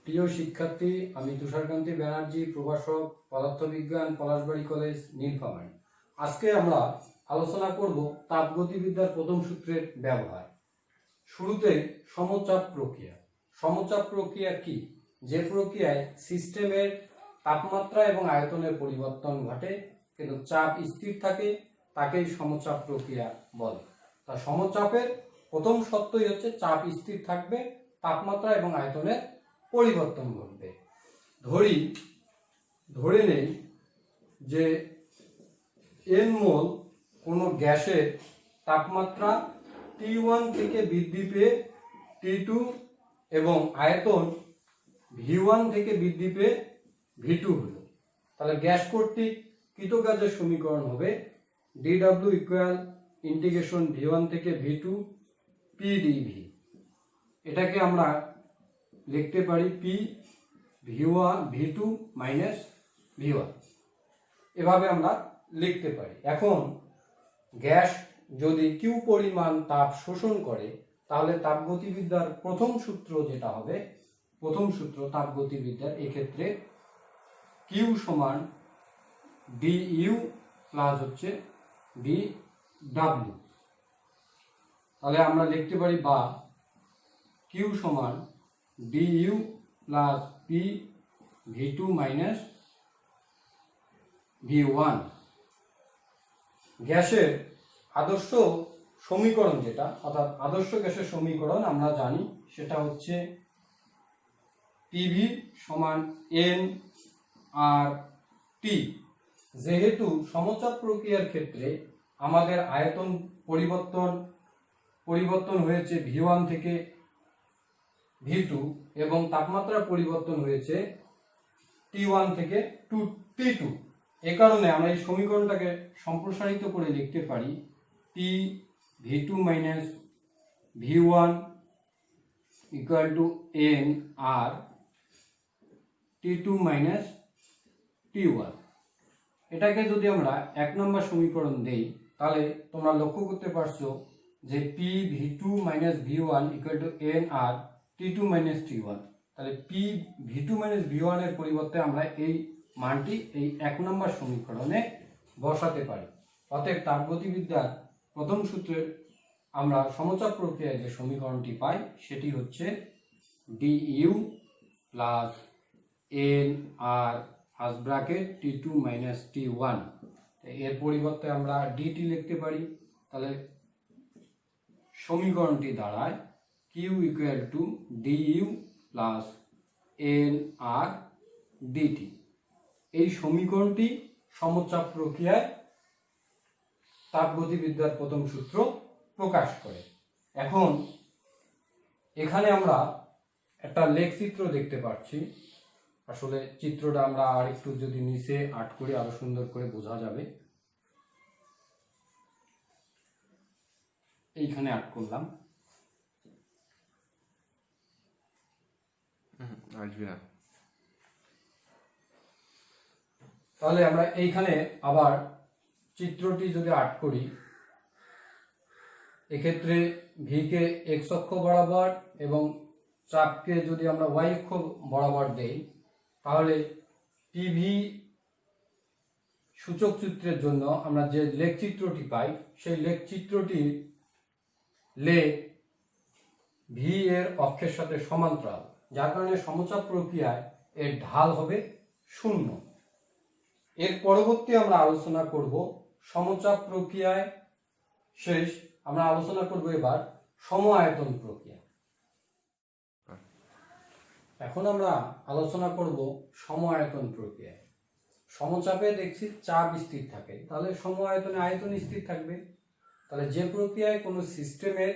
প্রিয় শিক্ষার্থী, আমি তুষারকান্তি ব্যানার্জি, প্রভাষক, পদার্থবিজ্ঞান, পলাশবাড়ী কলেজ, নীলফামারী। আজকে আমরা আলোচনা করব তাপগতিবিদ্যার প্রথম সূত্রের ব্যবহার। শুরুতে সমচাপ প্রক্রিয়া। সমচাপ প্রক্রিয়া কি? যে প্রক্রিয়ায় সিস্টেমের তাপমাত্রা এবং আয়তনের পরিবর্তন ঘটে কিন্তু চাপ স্থির থাকে, তাকেই সমচাপ প্রক্রিয়া বলে। তা সমচাপের প্রথম শর্তই হচ্ছে চাপ স্থির থাকবে, তাপমাত্রা এবং আয়তনের পরিবর্তন ঘটবে। ধরে নেই যে n মোল কোনো গ্যাসের তাপমাত্রা T1 থেকে বৃদ্ধি পেয়ে T2 এবং আয়তন V1 থেকে বৃদ্ধি পেয়ে V2 হলো। তাহলে গ্যাস কর্তৃক কৃত কাজের সমীকরণ হবে dW ইকুয়াল ইন্টিগ্রেশন V1 থেকে V2 PdV। এটাকে আমরা লিখতে পারি P V2 মাইনাস V1, এভাবে আমরা লিখতে পারি। এখন গ্যাস যদি Q পরিমাণ তাপ শোষণ করে তাহলে তাপগতিবিদ্যার প্রথম সূত্র যেটা হবে, প্রথম সূত্র তাপগতিবিদ্যার এক্ষেত্রে Q সমান du প্লাস হচ্ছে dW। তাহলে আমরা লিখতে পারি বা Q সমান du plus P V2 minus V1। গ্যাসের আদর্শ সমীকরণ যেটা, অর্থাৎ আদর্শ গ্যাসের সমীকরণ আমরা জানি সেটা হচ্ছে PV সমান N আর T। যেহেতু সমচাপ প্রক্রিয়ার ক্ষেত্রে আমাদের আয়তন পরিবর্তন হয়েছে V1 থেকে V2 এবং তাপমাত্রা পরিবর্তন হয়েছে T1 থেকে T2, এ কারণে আমরা এই সমীকরণটাকে সম্প্রসারিত করে লিখতে পারি P V2 minus V1 equal to N R T2 minus T1। এটাকে যদি আমরা 1 নম্বর সমীকরণ দেই তাহলে তোমরা লক্ষ্য করতে পারছো যে P V2 minus V1 equal to N R T2 minus T1। তাহলে P V2 মাইনাস V1 এর পরিবর্তে আমরা এই মানটি এই 1 নম্বর সমীকরণে বসাতে পারি। অতএব তাপগতিবিদ্যার প্রথম সূত্রে আমরা সমচাপ প্রক্রিয়ায় যে সমীকরণটি পাই সেটি হচ্ছে du plus N R first bracket T2 minus T1। এর পরিবর্তে আমরা dt লিখতে পারি। তাহলে সমীকরণটি দাঁড়ায় Q equal to du plus N R dt। এই সমীকরণটি সমচাপ প্রক্রিয়ায় তাপগতিবিদ্যার প্রথম সূত্র প্রকাশ করে। এখন এখানে আমরা একটা লেখচিত্র দেখতে পাচ্ছি। আসলে চিত্রটা আমরা আর একটু যদি নিচে আর্ট করি আরো সুন্দর করে বোঝা যাবে। এইখানে আর্ট করলাম। তাহলে আমরা এইখানে আবার চিত্রটি যদি আর্ট করি, এক্ষেত্রে ভি কে এক্স অক্ষ বরাবর এবং চাপকে যদি আমরা ওয়াই অক্ষ বরাবর দেই তাহলে পিভি সূচক চিত্রের জন্য আমরা যে লেখচিত্রটি পাই সেই লেখচিত্রটি ভি এর অক্ষের সাথে সমান্তরাল, যার কারণে সমচাপ প্রক্রিয়ায় এর ঢাল হবে 0। এর পরবর্তী আমরা আলোচনা করব সমচাপ প্রক্রিয়ায় শেষ আমরা আলোচনা করব এবার সম আয়তন প্রক্রিয়া। এখন আমরা আলোচনা করব সম আয়তন প্রক্রিয়া। সমচাপে দেখছি চাপ স্থির থাকে, তাহলে সম আয়তনে আয়তন স্থির থাকবে। তাহলে যে প্রক্রিয়ায় কোনো সিস্টেমের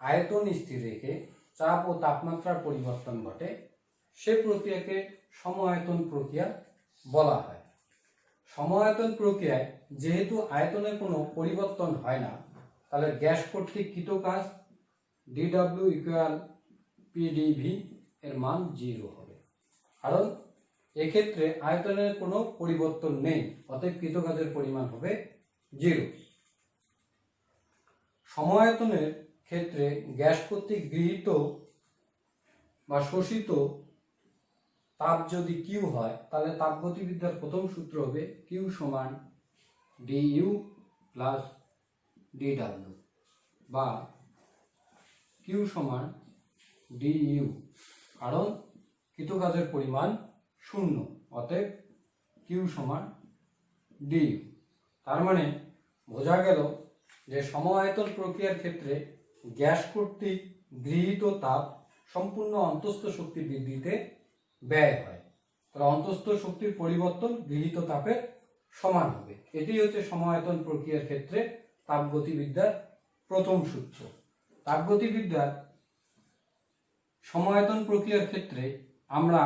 আয়তন স্থির রেখে চাপ ও তাপমাত্রার পরিবর্তন ঘটে সে প্রক্রিয়াকে সম আয়তন প্রক্রিয়া বলা হয়। সম আয়তন প্রক্রিয়ায় যেহেতু আয়তনের কোনো পরিবর্তন হয় না তাহলে গ্যাস কর্তৃক কৃত কাজ dW ইকুয়াল PdV এর মান 0 হবে, কারণ এক্ষেত্রে আয়তনের কোনো পরিবর্তন নেই, অতএব কৃত কাজের পরিমাণ হবে 0। সম আয়তনের ক্ষেত্রে গ্যাস কর্তৃক গৃহীত বা শোষিত তাপ যদি কিউ হয় তাহলে তাপগতিবিদ্যার প্রথম সূত্র হবে কিউ সমান ডিইউ প্লাস ডিডাব্লিউ, বা কিউ সমান ডিইউ, কারণ কৃত কাজের পরিমাণ 0, অতএব কিউ সমান ডিইউ। তার মানে বোঝা গেল যে সমআয়তন প্রক্রিয়ার ক্ষেত্রে গ্যাস কর্তৃক গৃহীত তাপ সম্পূর্ণ অন্তঃস্থ শক্তি বৃদ্ধিতে ব্যয় হয়। তাহলে অন্তঃস্থ শক্তির পরিবর্তন গৃহীত তাপের সমান হবে। এটি হচ্ছে সমআয়তন প্রক্রিয়ার ক্ষেত্রে তাপগতিবিদ্যার প্রথম সূত্র। তাপগতিবিদ্যার সমআয়তন প্রক্রিয়ার ক্ষেত্রে আমরা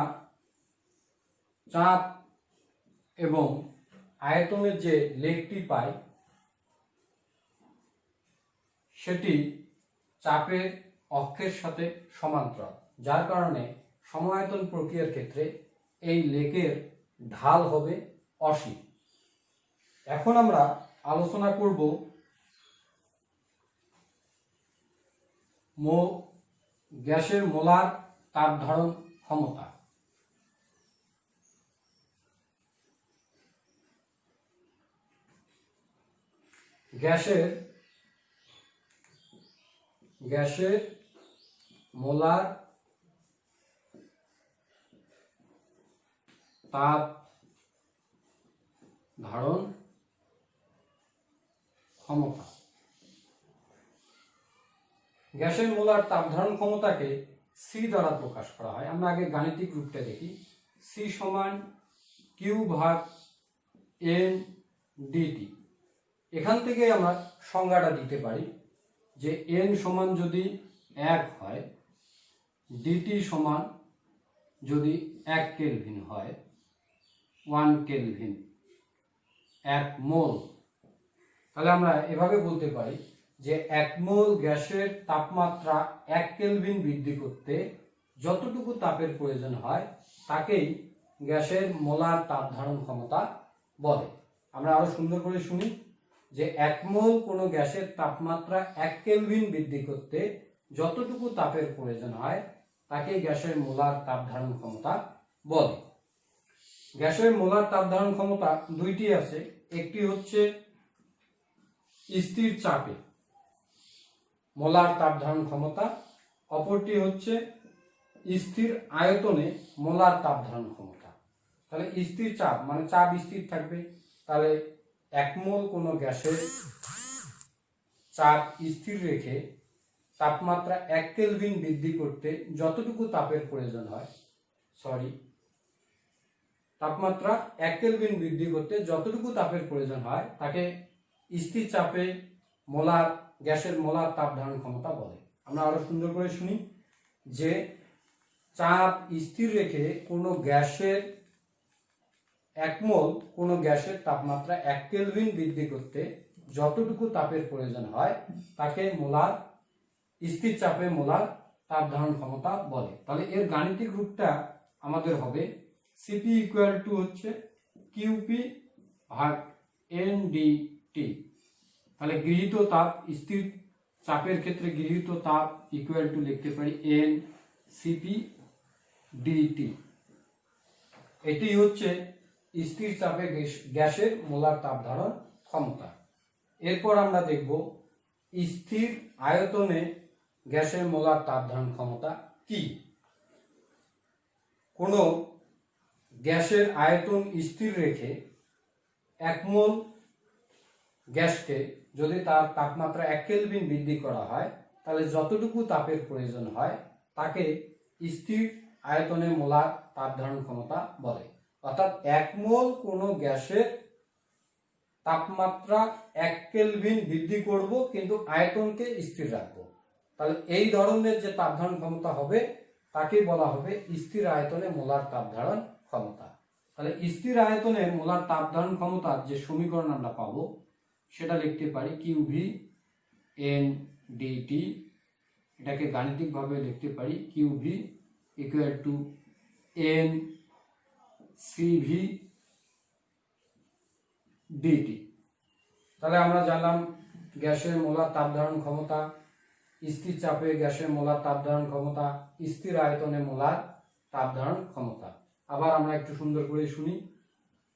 চাপ এবং আয়তনের যে লেখটি পাই সেটি চাপের অক্ষের সাথে সমান্তরাল, যার কারণে সমআয়তন প্রক্রিয়ার ক্ষেত্রে এই লেকের ঢাল হবে অসীম। এখন আমরা আলোচনা করব গ্যাসের মোলার তাপ ধারণ ক্ষমতা। গ্যাসের মোলার তাপ ধারণ ক্ষমতা। গ্যাসের মোলার তাপ ধারণ ক্ষমতাকে সি দ্বারা প্রকাশ করা হয়। আমরা আগে গাণিতিক রূপটা দেখি। সি সমান কিউ ভাগ এন ডিটি। এখান থেকে আমরা সংজ্ঞাটা দিতে পারি যে এন সমান যদি 1 হয়, ডিটি সমান যদি 1 কেলভিন হয়, 1 কেলভিন 1 মোল, তাহলে আমরা এভাবে বলতে পারি যে 1 মোল গ্যাসের তাপমাত্রা 1 কেলভিন বৃদ্ধি করতে যতটুকু তাপের প্রয়োজন হয় তাকেই গ্যাসের মোলার তাপ ধারণ ক্ষমতা বলে। আমরা আরো সুন্দর করে শুনি যে 1 মোল কোনো গ্যাসের তাপমাত্রা 1 কেলভিন বৃদ্ধি করতে যতটুকু তাপের প্রয়োজন হয় তাকে গ্যাসের মোলার তাপ ধারণ ক্ষমতা বলে। গ্যাসের মোলার তাপ ধারণ ক্ষমতা দুইটি আছে। একটি হচ্ছে স্থির চাপে মোলার তাপ ধারণ ক্ষমতা, অপরটি হচ্ছে স্থির আয়তনে মোলার তাপ ধারণ ক্ষমতা। তাহলে স্থির চাপ মানে চাপ স্থির থাকবে, তাহলে 1 মোল কোনো গ্যাসের চাপ স্থির রেখে তাপমাত্রা 1 কেলভিন বৃদ্ধি করতে যতটুকু তাপের প্রয়োজন হয়, তাপমাত্রা 1 কেলভিন বৃদ্ধি করতে যতটুকু তাপের প্রয়োজন হয় তাকে স্থির চাপে গ্যাসের মোলার তাপ ধারণ ক্ষমতা বলে। আমরা আরো সুন্দর করে শুনি যে চাপ স্থির রেখে কোনো গ্যাসের 1 মোল কোনো গ্যাসের তাপমাত্রা 1 কেলভিন বৃদ্ধি করতে যতটুকু তাপের প্রয়োজন হয় তাকে স্থির চাপে মোলার তাপ ধারণ ক্ষমতা বলে। তাহলে এর গাণিতিক রূপটা আমাদের হবে সিপি ইকুয়াল টু হচ্ছে কিউপি ভাগ এনডিটি। তাহলে গৃহীত তাপ, স্থির চাপের ক্ষেত্রে গৃহীত তাপ ইকুয়াল টু লিখতে পারি এন সিপি ডিটি। এটি হচ্ছে স্থির চাপে গ্যাসের মোলার তাপ ধারণ ক্ষমতা। এরপর আমরা দেখব স্থির আয়তনে গ্যাসের মোলার তাপ ধারণ ক্ষমতা কি। কোনো গ্যাসের আয়তন স্থির রেখে 1 মোল গ্যাসকে যদি তার তাপমাত্রা 1 কেলভিন বৃদ্ধি করা হয় তাহলে যতটুকু তাপের প্রয়োজন হয় তাকে স্থির আয়তনে মোলার তাপ ধারণ ক্ষমতা বলে। অর্থাৎ 1 মোল কোনো গ্যাসের তাপমাত্রা 1 কেলভিন বৃদ্ধি করব কিন্তু আয়তনকে স্থির রাখবো, তাহলে এই ধরনের যে তাপ ধারণ ক্ষমতা হবে তাকেই বলা হবে স্থির আয়তনে মোলার তাপ ধারণ ক্ষমতা। তাহলে স্থির আয়তনে মোলার তাপ ধারণ ক্ষমতার যে সমীকরণ আমরা পাবো সেটা লিখতে পারি কিউভি এন ডিটি। এটাকে গাণিতিকভাবে লিখতে পারি Q V equal to N C V D T. তাহলে আমরা জানলাম গ্যাসের মোলার তাপ ধারণ ক্ষমতা, স্থির চাপে গ্যাসের মোলার তাপ ধারণ ক্ষমতা, স্থির আয়তনে মোলার তাপ ধারণ ক্ষমতা। আবার আমরা একটু সুন্দর করে শুনি।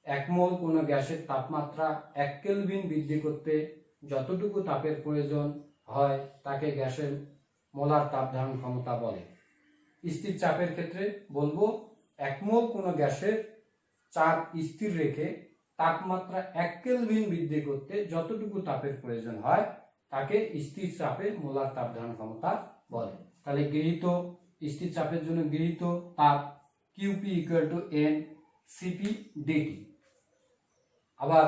1 মোল কোনো গ্যাসের তাপমাত্রা 1 কেলভিন বৃদ্ধি করতে যতটুকু তাপের প্রয়োজন হয় তাকে গ্যাসের মোলার তাপ ধারণ ক্ষমতা বলে। স্থির চাপের ক্ষেত্রে বলবো 1 মোল কোনো গ্যাসের চাপ স্থির রেখে তাপমাত্রা 1 কেলভিন বৃদ্ধি করতে যতটুকু তাপের প্রয়োজন হয় তাকে স্থির চাপে মোলার তাপ ধারণ ক্ষমতা বলে। তাহলে গৃহীত স্থির চাপের জন্য গৃহীত তাপ QP = N CP dt। আবার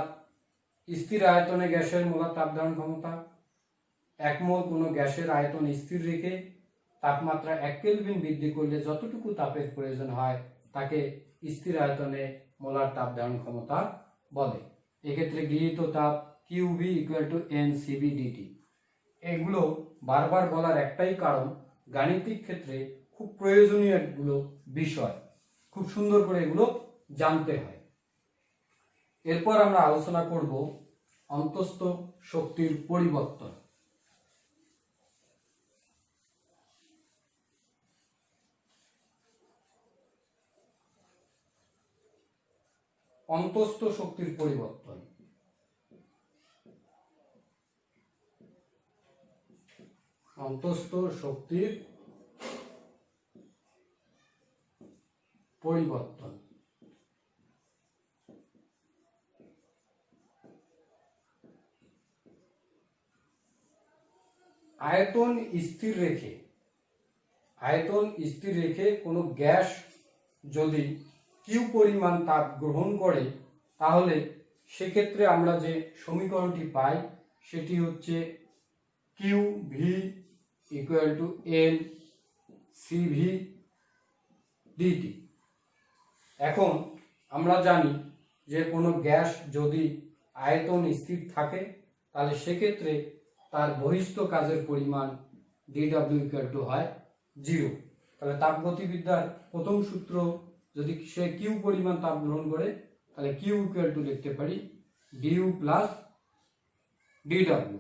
স্থির আয়তনে গ্যাসের মোলার তাপ ধারণ ক্ষমতা 1 মোল কোনো গ্যাসের আয়তন স্থির রেখে তাপমাত্রা 1 কেলভিন বৃদ্ধি করলে যতটুকু তাপের প্রয়োজন হয় তাকে স্থির আয়তনে মোলার তাপ ধারণ ক্ষমতা বলে। এক্ষেত্রে গৃহীত তাপ QV = N CV dt। এগুলো বারবার বলার একটাই কারণ, গাণিতিক ক্ষেত্রে খুব প্রয়োজনীয় এগুলো বিষয়, খুব সুন্দর করে এগুলো জানতে হয়। এরপর আমরা আলোচনা করব অন্তঃস্থ শক্তির পরিবর্তন। অন্তঃস্থ শক্তির পরিবর্তন। অন্তঃস্থ শক্তির পরিবর্তন। আয়তন স্থির রেখে কোনো গ্যাস যদি কিউ পরিমাণ তাপ গ্রহণ করে তাহলে সেক্ষেত্রে আমরা যে সমীকরণটি পাই সেটি হচ্ছে QV = N CV dt। এখন আমরা জানি যে কোনো গ্যাস যদি আয়তন স্থির থাকে তাহলে সেক্ষেত্রে তার বহিস্থ কাজের পরিমাণ dW হয় 0। তাহলে তাপগতিবিদ্যার প্রথম সূত্র, যদি সে কিউ পরিমাণ তাপ গ্রহণ করে তাহলে কিউ লিখতে পারি du + dW।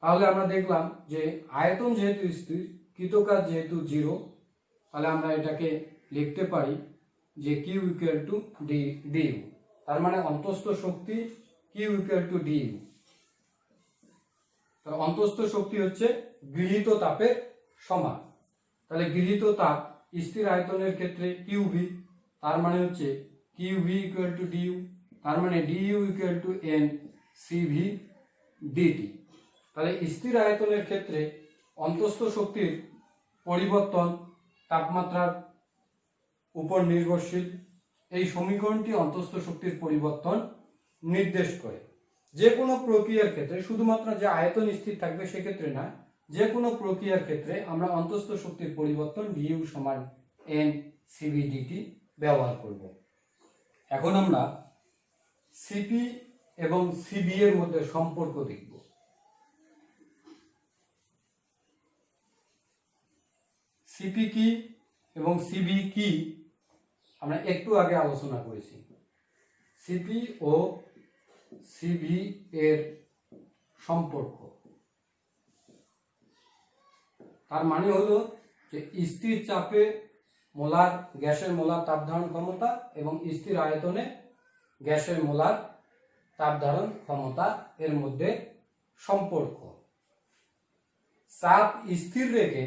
তাহলে আমরা দেখলাম যে আয়তন যেহেতু স্থির, কৃতকাজ যেহেতু 0, তাহলে আমরা এটাকে লিখতে পারি যে কিউ = du। তার মানে অন্তঃস্থ শক্তি কিউ = du। তাহলে অন্তঃস্থ শক্তি হচ্ছে গৃহীত তাপের সমান। তাহলে গৃহীত তাপ স্থির আয়তনের ক্ষেত্রে QV, তার মানে হচ্ছে QV = du, তার মানে du = N CV dt। তাহলে স্থির আয়তনের ক্ষেত্রে অন্তঃস্থ শক্তির পরিবর্তন তাপমাত্রার উপর নির্ভরশীল। এই সমীকরণটি অন্তঃস্থ শক্তির পরিবর্তন নির্দেশ করে। যে কোনো প্রক্রিয়ার ক্ষেত্রে, শুধুমাত্র যে আয়তন স্থির থাকবে সেক্ষেত্রে না, যে কোনো প্রক্রিয়ার ক্ষেত্রে আমরা অন্তঃস্থ শক্তির পরিবর্তন du = N CV dt ব্যবহার করব। এখন আমরা CP এবং CB এর মধ্যে সম্পর্ক দেখব। CP কি এবং CB কি আমরা একটু আগে আলোচনা করেছি। CP ও CB এর সম্পর্ক, তার মানে হলো যে স্থির চাপে গ্যাসের মোলার তাপ ধারণ ক্ষমতা এবং স্থির আয়তনে গ্যাসের মোলার তাপ ধারণ ক্ষমতা এর মধ্যে সম্পর্ক। চাপ স্থির রেখে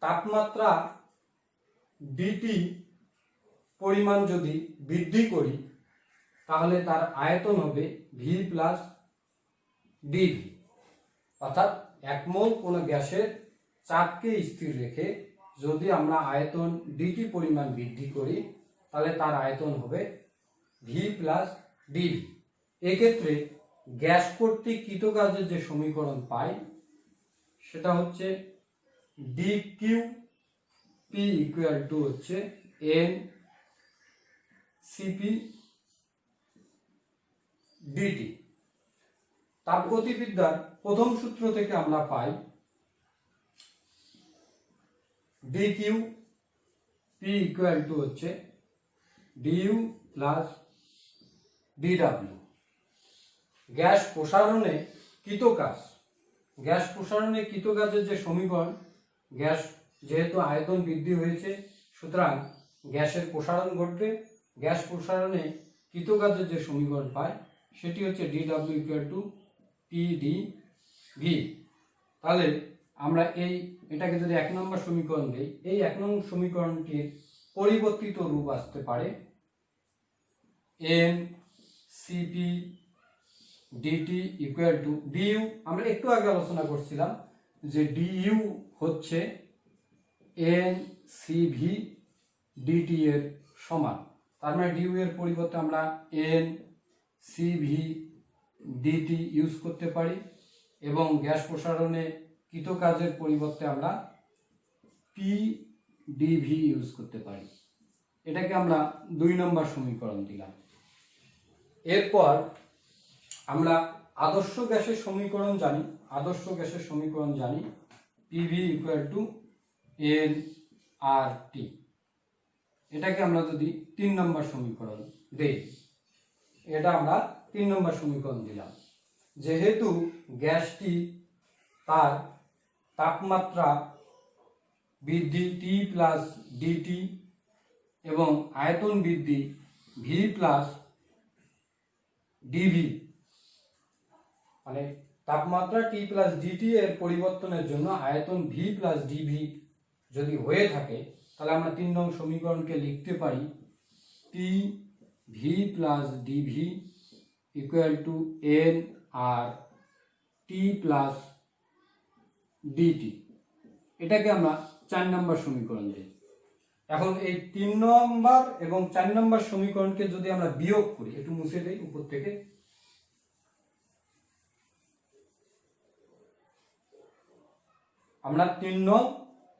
তাপমাত্রা DT পরিমাণ যদি বৃদ্ধি করি তাহলে তার আয়তন হবে V + dV। অর্থাৎ 1 মোল কোনো গ্যাসের চাপকে স্থির রেখে যদি আমরা আয়তন DT পরিমাণ বৃদ্ধি করি তাহলে তার আয়তন হবে V + dV। এক্ষেত্রে গ্যাস কর্তৃক কৃতকাজের যে সমীকরণ পাই সেটা হচ্ছে dQP হচ্ছে N CP dt। তাপগতিবিদ্যার প্রথম সূত্র থেকে আমরা পাই dQP হচ্ছে du + dW। গ্যাস প্রসারণে কৃতকাজের যে সমীকরণ, গ্যাস যেহেতু আয়তন বৃদ্ধি হয়েছে সুতরাং গ্যাসের প্রসারণ ঘটবে। গ্যাস প্রসারণে কৃতকার্যের যে সমীকরণ পায় সেটি হচ্ছে dW = PdV। তাহলে আমরা এটাকে যদি 1 নম্বর সমীকরণ দিই, এই 1 নম্বর সমীকরণটির পরিবর্তিত রূপ আসতে পারে mCp dt = du। আমরা একটু আগে আলোচনা করছিলাম যে du হচ্ছে ncv dt এর সমান। তার মানে du এর পরিবর্তে আমরা ncv dt ইউজ করতে পারি এবং গ্যাস প্রসারণে কৃতকার্যের পরিবর্তে আমরা pdv ইউজ করতে পারি। এটাকে আমরা 2 নম্বর সমীকরণ দিলাম। এরপর আমরা আদর্শ গ্যাসের সমীকরণ জানি PV = nRT। এটাকে আমরা যদি 3 নম্বর সমীকরণ দেই, এটা আমরা 3 নম্বর সমীকরণ দিলাম। যেহেতু গ্যাসটি তার তাপমাত্রা বৃদ্ধি T + dT এবং আয়তন বৃদ্ধি V + dV, মানে তাপমাত্রা T + dT এর পরিবর্তনের জন্য আয়তন V + dV যদি হয়ে থাকে, তাহলে আমরা 3 নং সমীকরণকে লিখতে পারি TV + dV = nRT + dT। এটাকে আমরা 4 নম্বর সমীকরণ দিই। এখন এই 3 নম্বর এবং 4 নম্বর সমীকরণকে যদি আমরা বিয়োগ করি, একটু মুছে দেই উপর থেকে, আমরা 3 নং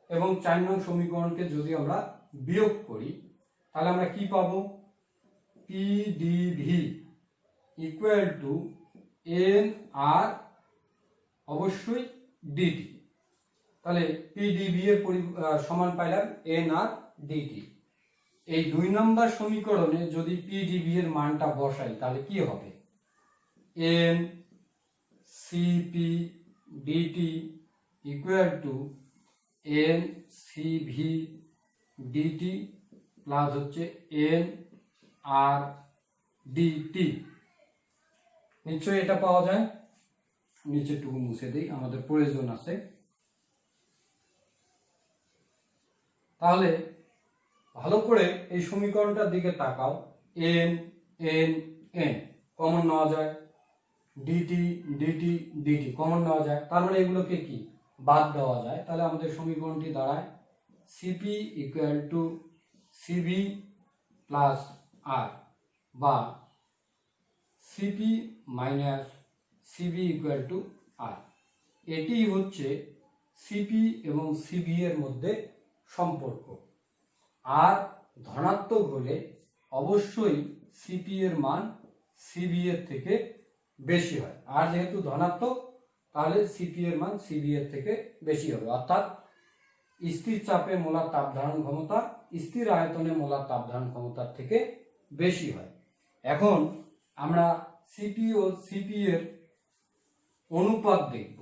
এবং 4 নং সমীকরণকে যদি আমরা বিয়োগ করি, তাহলে আমরা কি পাবো? PdV = nR অবশ্যই dt। তাহলে PdV এর সমান পাইলাম nR dt। এই 2 নম্বর সমীকরণে যদি PdV এর মানটা বসাই, তাহলে কি হবে? mCp dt = nCv dt plus হচ্ছে nR dt। নিশ্চয়ই এটা পাওয়া যায়। নিচেটুকু মুছে দিই, আমাদের প্রয়োজন আছে। তাহলে ভালো করে এই সমীকরণটার দিকে তাকাও। n n n কমন নেওয়া যায়, dt dt dt কমন নেওয়া যায়, তার মানে এগুলোকে কি বাদ দেওয়া যায়। তাহলে আমাদের সমীকরণটি দাঁড়ায় Cp = Cv + R বা Cp - Cv = R। এটি হচ্ছে Cp এবং Cv এর মধ্যে সম্পর্ক। আর ধনাত্মক হলে অবশ্যই Cp এর মান Cv এর থেকে বেশি হয়। আর যেহেতু ধনাত্মক, তাহলে Cp এর মান Cv এর থেকে বেশি হবে। অর্থাৎ স্থির চাপে মোলার তাপ ধারণ ক্ষমতা স্থির আয়তনে মোলার তাপ ধারণ ক্ষমতার থেকে বেশি হয়। এখন আমরা Cp ও Cv এর অনুপাত দেখব।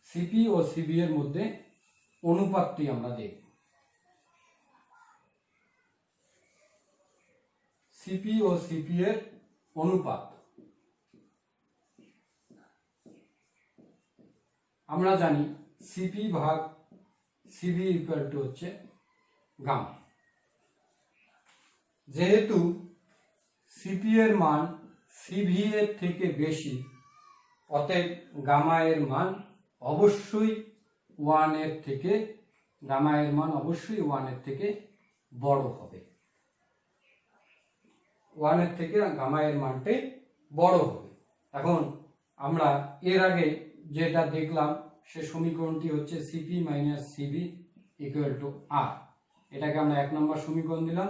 Cp ও Cv এর মধ্যে অনুপাতটি আমরা দেখব। Cp ও Cv এর অনুপাত আমরা জানি Cp ভাগ Cv = হচ্ছে গামা। যেহেতু Cp এর মান Cv এর থেকে বেশি, অতএব গামা এর মান অবশ্যই 1 এর থেকে বড় হবে। 1 এর থেকে গামা এর মানটাই বড় হবে। এখন আমরা এর আগে যেটা দেখলাম সে সমীকরণটি হচ্ছে Cp - Cv = R। এটাকে আমরা 1 নম্বর সমীকরণ দিলাম,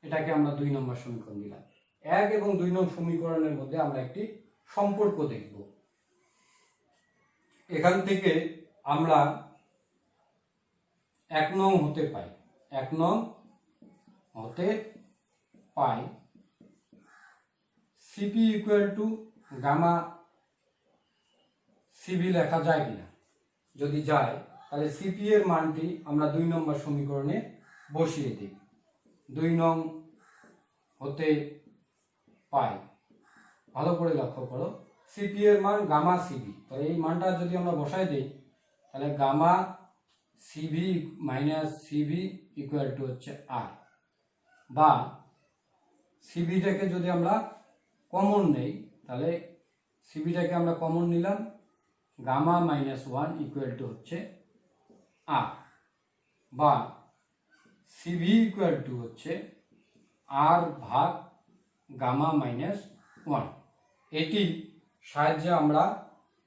এটাকে আমরা 2 নম্বর সমীকরণ দিলাম। 1 এবং 2 নং সমীকরণের মধ্যে আমরা একটি সম্পর্ক দেখব। এখান থেকে আমরা 1 নং হতে পাই Cp = গামা Cv লেখা যায় কিনা। যদি যায়, তাহলে Cp এর মানটি আমরা 2 নম্বর সমীকরণে বসিয়ে দিই। 2 নং হতে পাই, ভালো করে লক্ষ্য করো, সিপি এর মান গামা সিবি। তো এই মানটা যদি আমরা বসাই দিই তাহলে gamma C B minus C B equal to হচ্ছে আর, বা সিবিটাকে যদি আমরা কমন নেই তাহলে সিবিটাকে আমরা কমন নিলাম, গামা মাইনাস 1 ইকুয়াল টু হচ্ছে আর, বা সিবি ইকুয়াল টু হচ্ছে আর ভাগ গামা মাইনাস 1। এটি সাহায্যে আমরা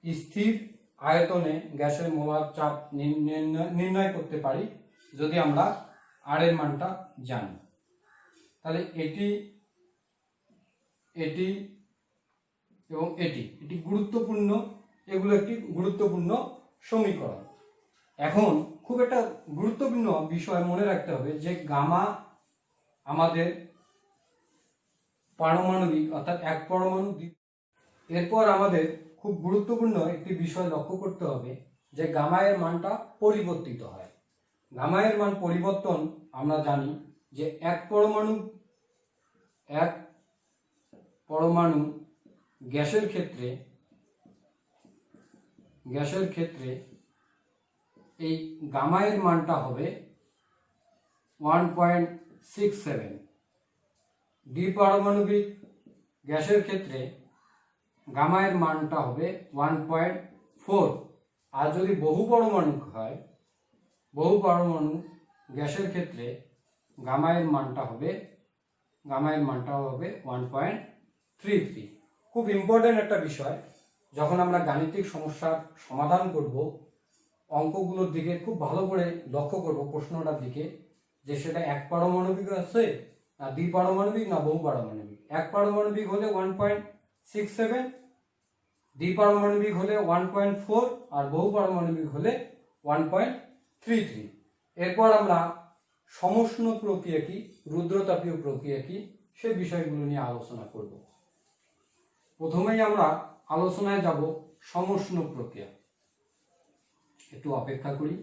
স্থির আয়তনে গ্যাসের মোলার চাপ নির্ণয় করতে পারি যদি আমরা আর এর মানটা জানি। তাহলে এটি এটি এবং এটি গুরুত্বপূর্ণ, এগুলো একটি গুরুত্বপূর্ণ সমীকরণ। এখন খুব একটা গুরুত্বপূর্ণ বিষয় মনে রাখতে হবে যে গামা আমাদের পারমাণবিক অর্থাৎ এক পরমাণু। এরপর আমাদের খুব গুরুত্বপূর্ণ একটি বিষয় লক্ষ্য করতে হবে যে গামা এর মানটা পরিবর্তিত হয়। গামা এর মান পরিবর্তন আমরা জানি যে এক পরমাণু গ্যাসের ক্ষেত্রে এই গামা এর মানটা হবে 1.67, দ্বিপারমাণবিক গ্যাসের ক্ষেত্রে গামা এর মানটা হবে 1.4, আর যদি বহু পরমাণু গ্যাসের ক্ষেত্রে গামা এর মানটা হবে 1.33। খুব ইম্পর্টেন্ট একটা বিষয়, যখন আমরা গাণিতিক সমস্যার সমাধান করব অঙ্কগুলোর দিকে খুব ভালো করে লক্ষ্য করব, প্রশ্নটার দিকে, যে সেটা এক পারমাণবিক আছে না দ্বিপারমাণবিক না বহু পারমাণবিক। এক পারমাণবিক হলে 1.67, দ্বিপারমাণবিক হলে 1.4, আর বহু পারমাণবিক হলে 1.33। এরপর আমরা সমষ্ণ প্রক্রিয়া কি, রুদ্রতাপীয় প্রক্রিয়া কি, সে বিষয়গুলো নিয়ে আলোচনা করব। প্রথমেই আমরা আলোচনায় যাব সমষ্ণ প্রক্রিয়া। একটু অপেক্ষা করি।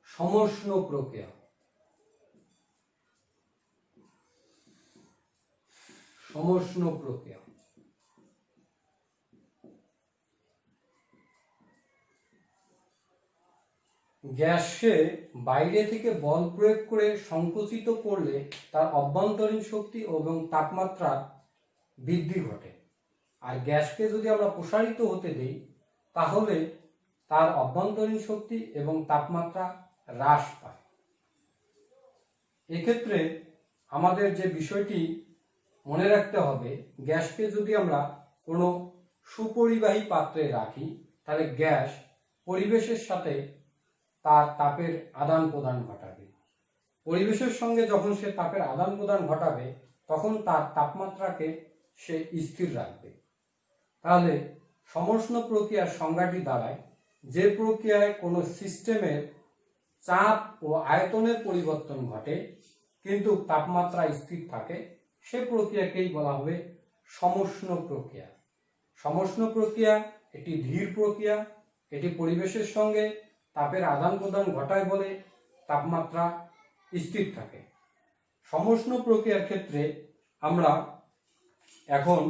সমষ্ণ প্রক্রিয়া গ্যাসকে বাইরে থেকে বল প্রয়োগ করে সংকুচিত করলে তার অভ্যন্তরীণ শক্তি এবং তাপমাত্রা বৃদ্ধি ঘটে, আর গ্যাসকে যদি আমরা প্রসারিত হতে দেই তাহলে তার অভ্যন্তরীণ শক্তি এবং তাপমাত্রা হ্রাস পায়। এক্ষেত্রে আমাদের যে বিষয়টি মনে রাখতে হবে, গ্যাসকে যদি আমরা কোনো সুপরিবাহী পাত্রে রাখি তাহলে গ্যাস পরিবেশের সাথে তার তাপের আদান প্রদান ঘটাবে। পরিবেশের সঙ্গে যখন সে তাপের আদান প্রদান ঘটাবে তখন তার তাপমাত্রাকে সে স্থির রাখবে। তাহলে সমষ্ণ প্রক্রিয়ার সংজ্ঞাটি দাঁড়ায় যে প্রক্রিয়ায় কোনো সিস্টেমের চাপ ও আয়তনের পরিবর্তন ঘটে কিন্তু তাপমাত্রা স্থির থাকে, সে প্রক্রিয়াকেই বলা হবে সমষ্ণ প্রক্রিয়া। সমষ্ণ প্রক্রিয়া একটি ধীর প্রক্রিয়া, এটি পরিবেশের সঙ্গে তাপের আদান প্রদান ঘটায় বলে তাপমাত্রা স্থির থাকে। সমষ্ণ প্রক্রিয়ার ক্ষেত্রে আমরা এখন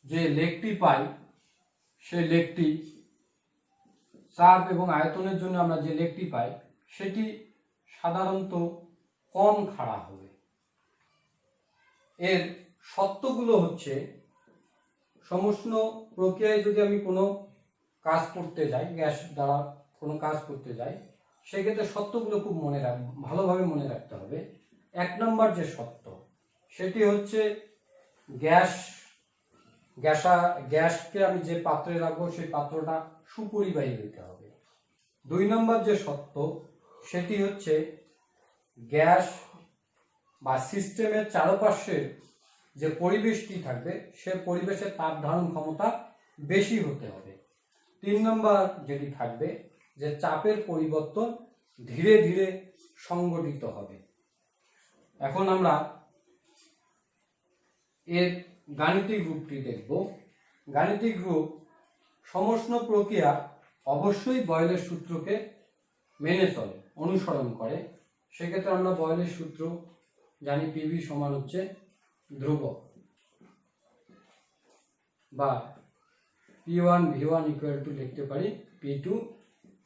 যে লেখটি পাই সেই লেখটি চাপ এবং আয়তনের জন্য আমরা যে লেখটি পাই সেটি সাধারণত কম খাড়া হবে। এর শর্তগুলো হচ্ছে, সমষ্ণ প্রক্রিয়ায় যদি আমি কোনো কাজ করতে যাই, গ্যাস দ্বারা কোনো কাজ করতে যাই, সেক্ষেত্রে শর্তগুলো খুব ভালোভাবে মনে রাখতে হবে। 1 নম্বর যে শর্ত সেটি হচ্ছে গ্যাসকে আমি যে পাত্রে রাখবো সেই পাত্রটা সুপরিবাহী হতে হবে। 2 নম্বর যে শর্ত সেটি হচ্ছে গ্যাস বা সিস্টেমের চারপাশের যে পরিবেশটি থাকবে সে পরিবেশের তাপ ধারণ ক্ষমতা বেশি হতে হবে। 3 নম্বর যেটি থাকবে যে চাপের পরিবর্তন ধীরে ধীরে সংঘটিত হবে। এখন আমরা এর গাণিতিক রূপটি দেখব। গাণিতিক রূপ: সমষ্ণ প্রক্রিয়া অবশ্যই বয়েলের সূত্রকে মেনে চলে, অনুসরণ করে। সেক্ষেত্রে আমরা বয়েলের সূত্র জানি, পিভি সমান হচ্ছে ধ্রুবক বা P1 V1 ইকুয়াল টু লিখতে পারি P2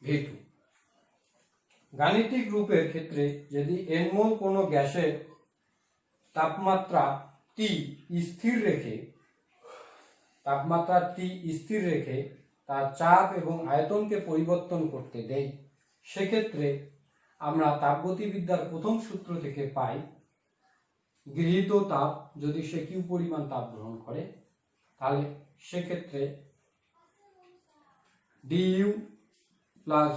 V2। গাণিতিক রূপের ক্ষেত্রে যদি n মোল কোনো গ্যাসের তাপমাত্রা T স্থির রেখে তার চাপ এবং আয়তনকে পরিবর্তন করতে দেয়, সেক্ষেত্রে আমরা তাপগতিবিদ্যার প্রথম সূত্র থেকে পাই, গৃহীত তাপ যদি সে কিউ পরিমাণ তাপ গ্রহণ করে, তাহলে সেক্ষেত্রে ডিইউ প্লাস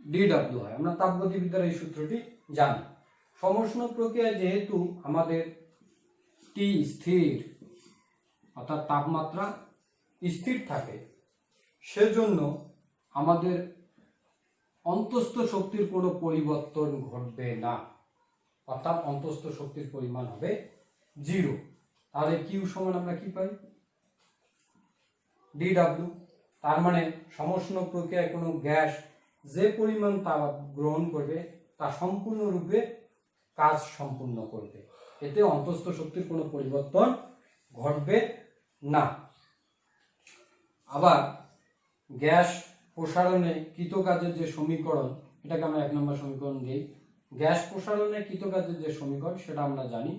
ডিডব্লিউ হয়। আমরা তাপগতিবিদ্যার এই সূত্রটি জানি। সমষ্ণ প্রক্রিয়ায় যেহেতু আমাদের টি স্থির, অর্থাৎ তাপমাত্রা স্থির থাকে, সেজন্য আমাদের অন্তস্থ শক্তির কোনো পরিবর্তন ঘটবে না, অর্থাৎ অন্তস্থ শক্তির পরিমাণ হবে 0। তাহলে কিউ সমান আমরা কি পাই? ডিডব্লিউ। তার মানে সমষ্ণ প্রক্রিয়ায় কোনো গ্যাস যে পরিমাণ তাপ গ্রহণ করবে তা সম্পূর্ণরূপে কাজ সম্পূর্ণ করবে, এতে অন্তস্থ শক্তির কোনো পরিবর্তন ঘটবে না। আবার গ্যাস প্রসারণে কৃতকাজের যে সমীকরণ, এটাকে আমরা 1 নম্বর সমীকরণ দিই। গ্যাস প্রসারণে কৃতকাজের যে সমীকরণ সেটা আমরা জানি,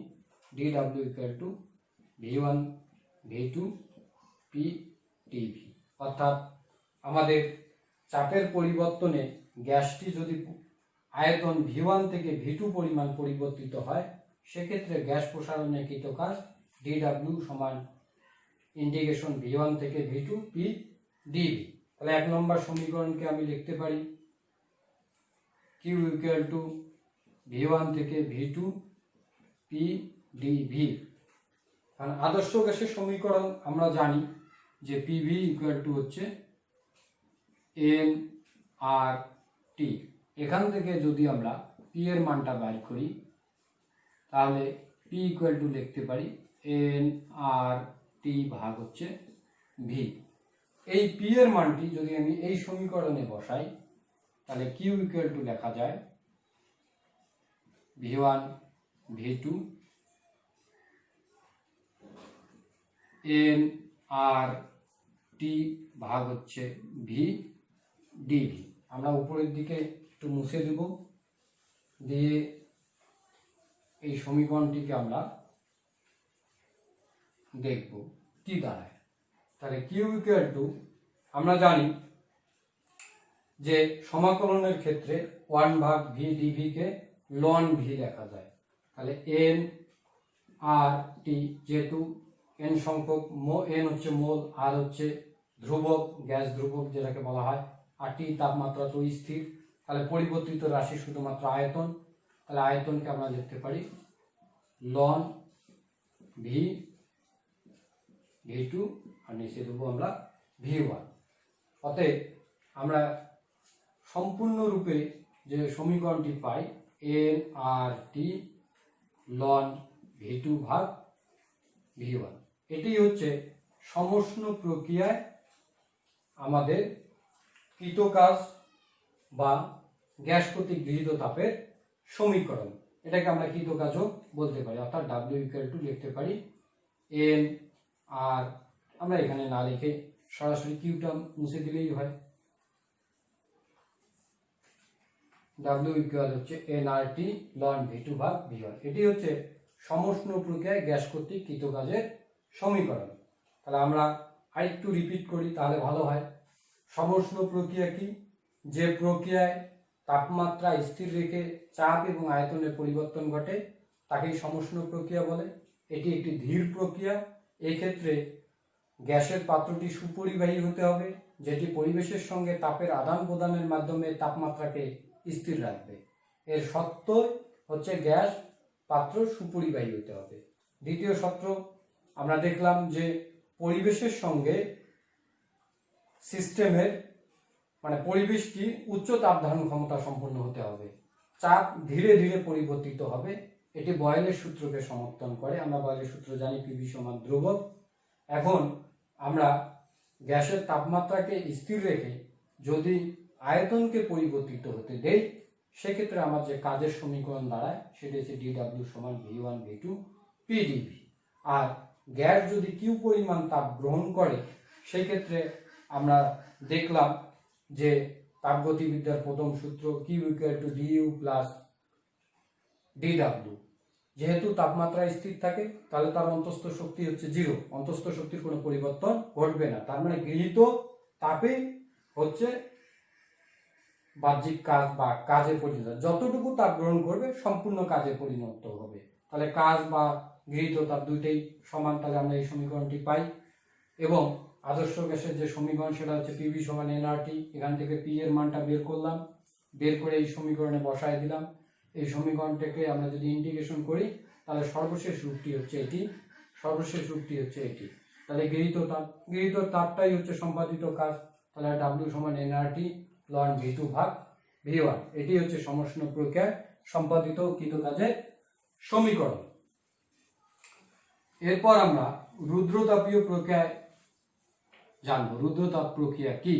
DW equal to V1 V2 PdV। অর্থাৎ আমাদের চাপের পরিবর্তনে গ্যাসটি যদি আয়তন V1 থেকে V2 পরিমাণ পরিবর্তিত হয়, সেক্ষেত্রে গ্যাস প্রসারণে কৃতকাজ ডিডব্লিউ সমান ইন্টিগ্রেশন V1 থেকে V2 PdV। তাহলে 1 নম্বর সমীকরণকে আমি লিখতে পারি Q ইকুয়াল টু V1 থেকে V2 PdV। কারণ আদর্শ গ্যাসের সমীকরণ আমরা জানি যে PV ইকুয়াল টু হচ্ছে nRT। এখান থেকে যদি আমরা P এর মানটা বের করি, তাহলে P ইকুয়াল টু লিখতে পারি nRT ভাগ হচ্ছে V। এই P এর মানটি যদি আমি এই সমীকরণে বসাই, তাহলে Q ইকুয়াল টু লেখা যায় V1 V2 nRT ভাগ হচ্ছে VdV। আমরা উপরের দিকে একটু মুছে দেব, দিয়ে এই সমীকরণটিকে আমরা দেখব কি দাঁড়ায়। তাহলে Q ইকুয়াল টু, আমরা জানি যে সমাকলনের ক্ষেত্রে 1 ভাগ VdV কে ln V লেখা যায়। তাহলে nRT, যেহেতু n সংখ্যক, n হচ্ছে মোল, আর হচ্ছে ধ্রুবক, গ্যাস ধ্রুবক যেটাকে বলা হয়, আর টি তাপমাত্রা তো স্থির, তাহলে পরিবর্তিত রাশি শুধুমাত্র আয়তন। তাহলে আয়তনকে আমরা লিখতে পারি ln V2 আর নিচে দেবো আমরা V1। অতএব আমরা সম্পূর্ণরূপে যে সমীকরণটি পাই nRT ln V2 ভাগ V1। এটি হচ্ছে সমষ্ণ প্রক্রিয়ায় আমাদের কৃতকাজ বা গ্যাস কর্তৃক গৃহীত তাপের সমীকরণ। এটাকে আমরা কৃতকাজও বলতে পারি, অর্থাৎ W ইকুয়াল টু লিখতে পারি n আর, আমরা এখানে না লিখে সরাসরি কিউটা মুছে দিলেই হয়। W ইকুয়াল হচ্ছে nRT ln V2 ভাগ V1। এটি হচ্ছে সমষ্ণ প্রক্রিয়ায় গ্যাস কর্তৃক কৃতকাজের সমীকরণ। তাহলে আমরা আরেকটু রিপিট করি, তাহলে ভালো হয়। সমষ্ণ প্রক্রিয়া কি? যে প্রক্রিয়ায় তাপমাত্রা স্থির রেখে চাপ এবং আয়তনের পরিবর্তন ঘটে তাকেই সমষ্ণ প্রক্রিয়া বলে। এটি একটি ধীর প্রক্রিয়া। এক্ষেত্রে গ্যাসের পাত্রটি সুপরিবাহী হতে হবে, যেটি পরিবেশের সঙ্গে তাপের আদান প্রদানের মাধ্যমে তাপমাত্রাকে স্থির রাখবে। এর শর্ত হচ্ছে গ্যাস পাত্র সুপরিবাহী হতে হবে। দ্বিতীয় শর্ত আমরা দেখলাম যে পরিবেশের সঙ্গে সিস্টেমের মানে পরিবেশটি উচ্চ তাপ ধারণ ক্ষমতা সম্পন্ন হতে হবে, চাপ ধীরে ধীরে পরিবর্তিত হবে। এটি বয়েলের সূত্রকে সমর্থন করে। আমরা বয়েলের সূত্র জানি পিভি সমান ধ্রুবক। এখন আমরা গ্যাসের তাপমাত্রাকে স্থির রেখে যদি আয়তনকে পরিবর্তিত হতে দেই, সেক্ষেত্রে আমার যে কাজের সমীকরণ দাঁড়ায় সেটা হচ্ছে ডিডাব্লিউ সমান ভি1 ভি2 পিডিভি। আর গ্যাস যদি কিউ পরিমাণ তাপ গ্রহণ করে, সেই ক্ষেত্রে আমরা দেখলাম যে তাপগতিবিদ্যার প্রথম সূত্র Q equal to D U plus D W. যেহেতু তাপমাত্রা স্থির থাকে, তাহলে তার অন্তঃস্থ শক্তি হচ্ছে 0, অন্তঃস্থ শক্তির কোনো পরিবর্তন ঘটবে না। তার মানে গৃহীত তাপে হচ্ছে বাহ্যিক কাজ বা কাজে পরিণত, যতটুকু তাপ গ্রহণ করবে সম্পূর্ণ কাজে পরিণত হবে। তাহলে কাজ বা গৃহীত তাপ দুইটাই সমান, তাহলে আমরা এই সমীকরণটি পাই। এবং আদর্শ গ্যাসের যে সমীকরণ সেটা হচ্ছে পিভি সমান এনআরটি। এখান থেকে পি এর মানটা বের করলাম, বের করে এই সমীকরণে বসায় দিলাম। এই সমীকরণটাকে আমরা যদি ইন্টিগ্রেশন করি, তাহলে সর্বশেষ রূপটি হচ্ছে এটি, সর্বশেষ রূপটি হচ্ছে এটি। তাহলে গৃহীত তাপটাই হচ্ছে সম্পাদিত কাজ। তাহলে ডাব্লিউ সমান এনআরটি লন ভি2 ভাগ ভি1। এটি হচ্ছে সমষ্ণ প্রক্রিয়ায় সম্পাদিত কৃত কাজের সমীকরণ। এরপর আমরা রুদ্রতাপীয় প্রক্রিয়ায় জানবো। রুদ্রতাপ প্রক্রিয়া কি?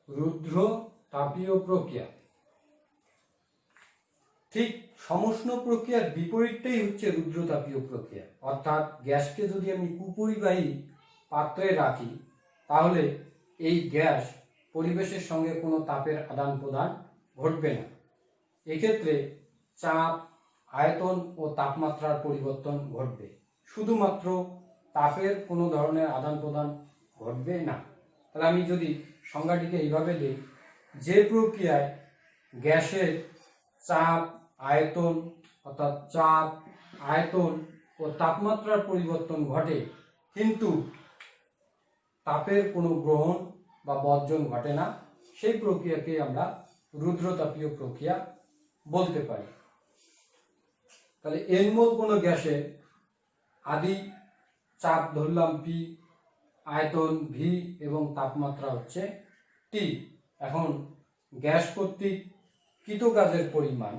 রুদ্রতাপীয় প্রক্রিয়া ঠিক সমষ্ণ প্রক্রিয়ার বিপরীতটাই হচ্ছে রুদ্রতাপীয় প্রক্রিয়া। অর্থাৎ গ্যাসকে যদি আমি কুপরিবাহী পাত্রে রাখি, তাহলে এই গ্যাস পরিবেশের সঙ্গে কোনো তাপের আদান প্রদান ঘটবে না। এক্ষেত্রে চাপ, আয়তন ও তাপমাত্রার পরিবর্তন ঘটবে, শুধুমাত্র তাপের কোনো ধরনের আদান প্রদান ঘটবে না। তাহলে আমি যদি সংজ্ঞাটিকে এইভাবে দিই, যে প্রক্রিয়ায় গ্যাসের চাপ, আয়তন অর্থাৎ চাপ, আয়তন ও তাপমাত্রার পরিবর্তন ঘটে, কিন্তু তাপের কোনো গ্রহণ বা বর্জন ঘটে না, সেই প্রক্রিয়াকে আমরা রুদ্রতাপীয় প্রক্রিয়া বলতে পারি। তাহলে এন মোল কোনো গ্যাসের আদি চাপ ধরলাম পি, আয়তন ভি এবং তাপমাত্রা হচ্ছে টি। এখন গ্যাস কর্তৃক কৃত কাজের পরিমাণ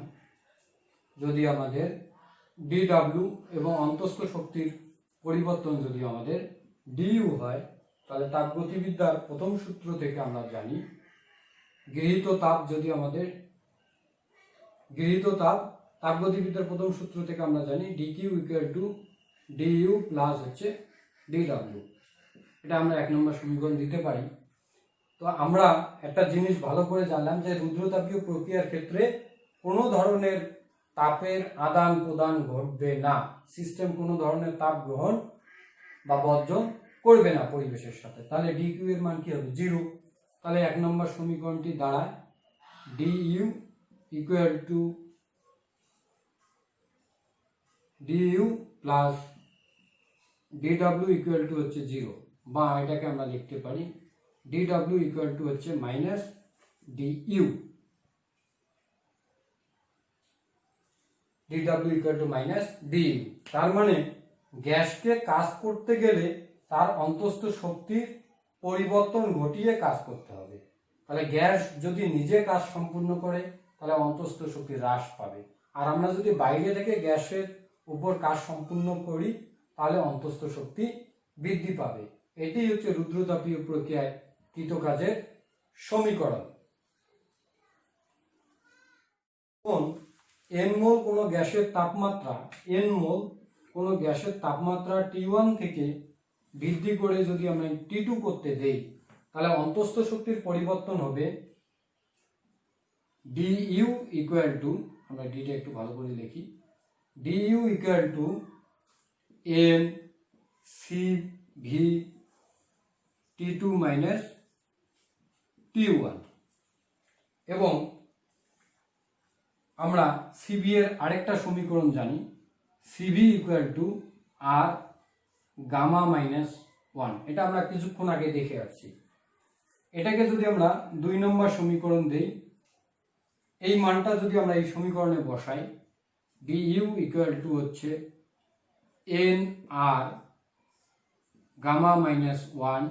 যদি আমাদের ডিডাব্লিউ এবং অন্তঃস্থ শক্তির পরিবর্তন যদি আমাদের ডিইউ হয়, তাহলে তাপগতিবিদ্যার প্রথম সূত্র থেকে আমরা জানি গৃহীত তাপ যদি আমাদের তাপগতিবিদ্যার প্রথম সূত্র থেকে আমরা জানি DQ equal to D U plus হচ্ছে ডিডাব্লিউ। এটা আমরা 1 নম্বর সমীকরণ দিতে পারি। তো আমরা একটা জিনিস ভালো করে জানলাম যে রুদ্রতাপীয় প্রক্রিয়ার ক্ষেত্রে কোনো ধরনের তাপের আদান প্রদান ঘটবে না, সিস্টেম কোনো ধরনের তাপ গ্রহণ বা বর্জন করবে না পরিবেশের সাথে। তাহলে ডিকিউ এর মান কি হবে? 0। তাহলে 1 নম্বর সমীকরণটি দাঁড়ায় DU equal to D U plus DW equal to হচ্ছে 0, বা এটাকে আমরা লিখতে পারি ডিডাব্লিউ ইকুয়াল টু হচ্ছে minus DU. DW equal to minus DU. তার মানে গ্যাসকে কাজ করতে গেলে তার অন্তঃস্থ শক্তির পরিবর্তন ঘটিয়ে কাজ করতে হবে। তাহলে গ্যাস যদি নিজে কাজ সম্পূর্ণ করে, তাহলে অন্তঃস্থ শক্তি হ্রাস পাবে। আর আমরা যদি বাইরে থেকে গ্যাসের উপর কাজ সম্পূর্ণ করি, তাহলে অন্তঃস্থ শক্তি বৃদ্ধি পাবে। এটি হচ্ছে রুদ্রতাপীয় প্রক্রিয়ায় কৃত কাজের সমীকরণ। এন মোল কোনো গ্যাসের তাপমাত্রা T1 থেকে বৃদ্ধি করে যদি আমরা T2 করতে দেই, তাহলে অন্তঃস্থ শক্তির পরিবর্তন হবে ডিইউ ইকুয়াল টু, আমরা ডিটা একটু ভালো করে লিখি, D U equal to N C V T2 minus T1। এবং আমরা সিভি এর আরেকটা সমীকরণ জানি, C V equal to R gamma minus 1। এটা আমরা কিছুক্ষণ আগে দেখে আসছি। এটাকে যদি আমরা 2 নম্বর সমীকরণ দেই, এই মানটা যদি আমরা এই সমীকরণে বসাই, ডিইউ ইকুয়াল টু হচ্ছে N R gamma minus 1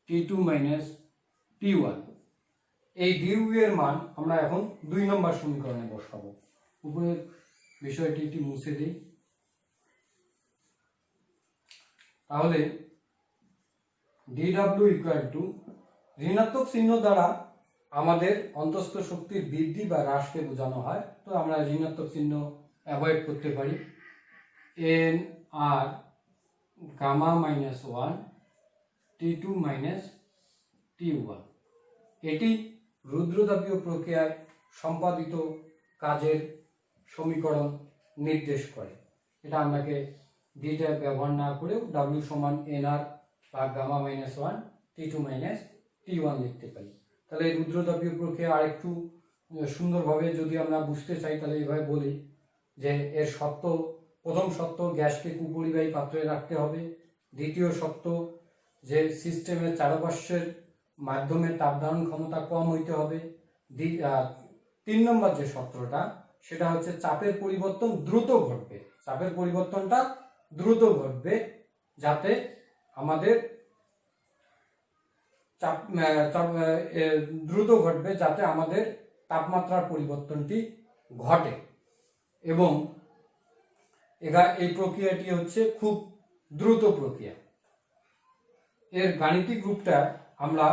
T2 minus T1। এই ডিউ এর মান আমরা এখন 2 নম্বর সমীকরণে বসাবো। উপরের বিষয়টি একটু মুছে দিই। তাহলে dw ইকুয়াল টু, ঋণাত্মক চিহ্ন দ্বারা আমাদের অন্তঃস্থ শক্তির বৃদ্ধি বা হ্রাসকে বোঝানো হয়, তো আমরা ঋণাত্মক চিহ্ন অ্যাভয়েড করতে পারি। N R gamma minus 1 T2 minus T1, এটি রুদ্রতাপীয় প্রক্রিয়ায় সম্পাদিত কাজের সমীকরণ নির্দেশ করে। এটা আমাকে ডিটা ব্যবহার না করেও ডাব্লিউ সমান এনআর বা gamma minus 1 T2 minus T1 লিখতে পারি। তাহলে এই রুদ্রতাপীয় প্রক্রিয়া আরেকটু সুন্দরভাবে যদি আমরা বুঝতে চাই তাহলে এইভাবে বলি যে এর সত্য, প্রথম সত্য গ্যাসকে কুপরিবাহী পাত্রে রাখতে হবে। দ্বিতীয় সত্য যে সিস্টেমের চারপাশের মাধ্যমে তাপ ধারণ ক্ষমতা কম হইতে হবে। 3 নম্বর যে সূত্রটা সেটা হচ্ছে চাপের পরিবর্তন দ্রুত ঘটবে। চাপের পরিবর্তনটা দ্রুত ঘটবে যাতে আমাদের তাপমাত্রার পরিবর্তনটি ঘটে, এবং এই প্রক্রিয়াটি হচ্ছে খুব দ্রুত প্রক্রিয়া। এর গাণিতিক রূপটা আমরা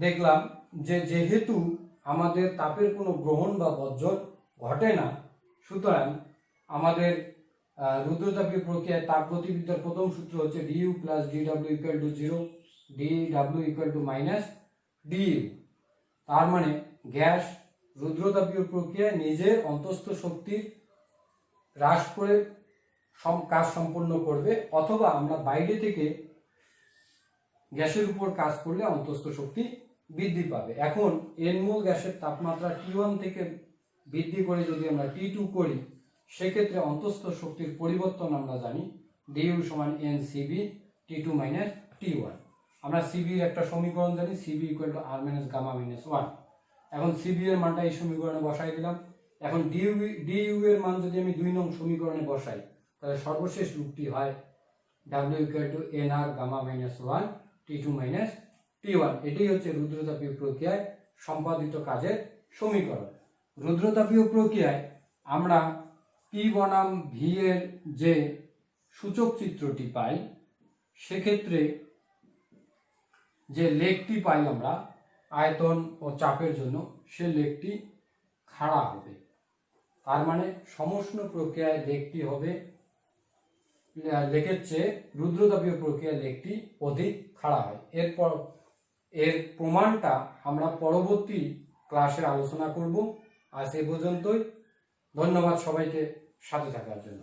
দেখলাম যে যেহেতু আমাদের তাপের কোনো গ্রহণ বা বর্জন ঘটে না, সুতরাং আমাদের রুদ্রতাপীয় প্রক্রিয়ায় তাপগতিবিদ্যার প্রথম সূত্র হচ্ছে DU plus DW equal to 0, DW equal to minus DU. তার মানে গ্যাস রুদ্রতাপীয় প্রক্রিয়ায় নিজের অন্তঃস্থ শক্তির হ্রাস করে কাজ সম্পন্ন করবে, অথবা আমরা বাইরে থেকে গ্যাসের উপর কাজ করলে অন্তঃস্থ শক্তি বৃদ্ধি পাবে। এখন এন মোল গ্যাসের তাপমাত্রা T1 থেকে বৃদ্ধি করে যদি আমরা T2 করি, সেক্ষেত্রে অন্তঃস্থ শক্তির পরিবর্তন আমরা জানি ডিউ সমান N CB T2 minus T1। আমরা সিবি এর একটা সমীকরণ জানি, C B equal to R minus gamma minus 1। এখন সিবি এর মানটা এই সমীকরণে বসাই দিলাম। এখন ডিইউ এর মান যদি আমি 2 নং সমীকরণে বসাই, তাহলে সর্বশেষ রূপটি হয় W equal to N R gamma minus 1 T2 minus T1। এটাই হচ্ছে রুদ্রতাপীয় প্রক্রিয়ায় সম্পাদিত কাজের সমীকরণ। রুদ্রতাপীয় প্রক্রিয়ায় আমরা P বনাম V এর যে সূচক চিত্রটি পাই, সেক্ষেত্রে যে লেগটি পাই আমরা আয়তন ও চাপের জন্য, সে লেগটি খাড়া হবে। তার মানে সমষ্ণ প্রক্রিয়ায় লেগটি হবে, লেগের চেয়ে রুদ্রতাপীয় প্রক্রিয়ায় লেগটি অধিক খাড়া হয়। এর প্রমাণটা আমরা পরবর্তী ক্লাসে আলোচনা করব। আজ এ পর্যন্তই। ধন্যবাদ সবাইকে সাথে থাকার জন্য।